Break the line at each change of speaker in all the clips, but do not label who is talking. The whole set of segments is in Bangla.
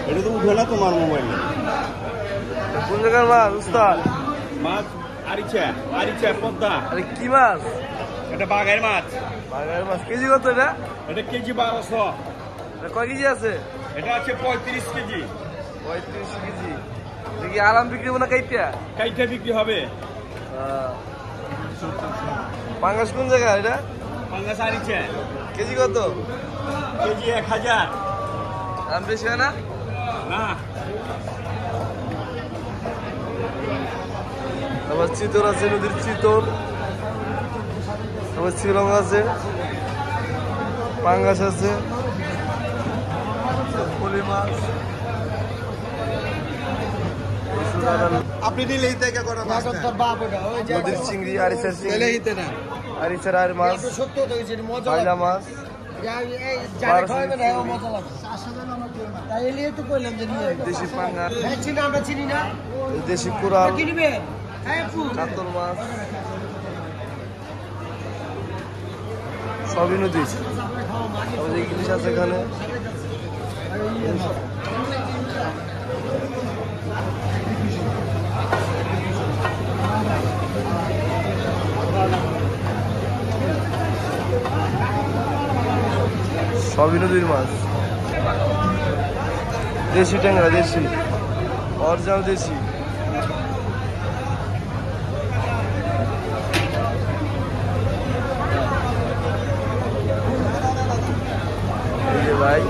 এটা তো উঠে না তোমার মোবাইলে।
কোন জায়গার মাছ উস্তাদ?
মাছ আরিচা পদ্মা।
আরে কি মাছ?
এটা বাঘের মাছ।
বাঘের মাছ কেজি কত এটা?
এটা কেজি 1200।
এটা কয় কেজি আছে?
এটা আছে 35 কেজি।
35 কেজি। দেখি আরাম বিক্রি হবে না কাইটা
বিক্রি হবে।
পাঙ্গাস কোন জায়গা এটা?
পাঙ্গাস আরিচা।
কেজি কত?
কেজি 1000।
দাম বেশি হয় না?
না।
আবার চিতল আছে, নদীর চিতল, আবার শিলং আছে, পাঙ্গাস আছে, পলি মাছ।
আপনি নিলেই থেকে করা মাছ
নদীর চিংড়ি, আরিচার চিংড়ি, আরিচার আর মাছ, বাইলা মাছ, দেশি পাঙ্গাস, দেশি কোরাল, কাতল মাছ, সবই নদী। ইলিশ আছে এখানে। সবই নদীর মাছ। দেশি ট্যাংরা, দেশি অরিজিনাল দেশি। ভাই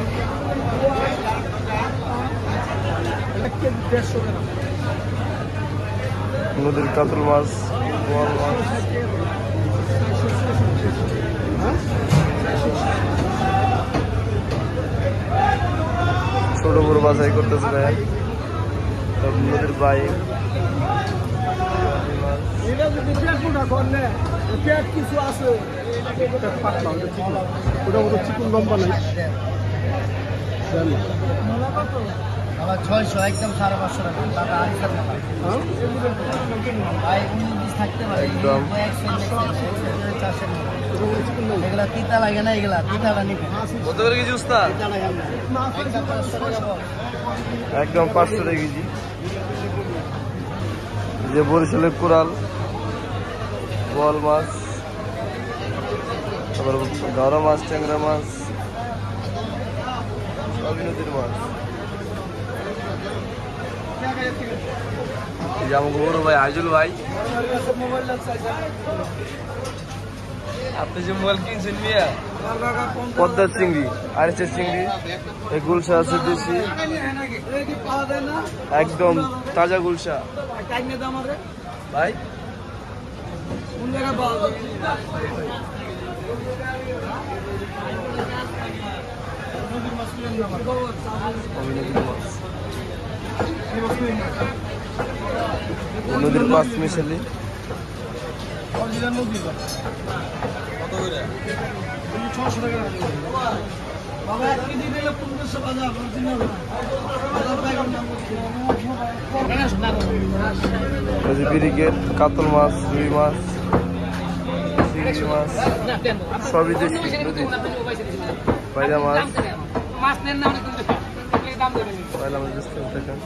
নদীর কাতল মাছ, বোয়াল মাছ, ছোট বড় বাছাই করতেছে ভাই। নদীর বাই
কিছু আছে ওটা মতো চিকুন লম্বা নাই।
600 একদম 550 টাকা। এগুলা তিতা লাগে না, এগুলা তিতাটা নিবে।
কত করে কেজি উস্তাদ? একদম 500 টাকা কেজি। যে বরিশালের কোরাল, বোয়াল মাছ, তারপর গাওরা মাছ, ট্যাংরা মাছ, সবই নদীর মাছ। আমাকে বড় ভাই আইজুল ভাই, আপনি যে মোবাইল কিনছেন মিয়া, পদ্মার চিংড়ি, আরিচার চিংড়ি, এই গুলশা আছে দেশি, একদম তাজা গুলশা ভাই। নদীর মাছ মিশালি ব্রিগেড, কাতল মাছ, রুই মাছ, চিংড়ি মাছ, সবই দেশি নদীর। বাইলা মাছ, বাইলা মাছ দেখেন।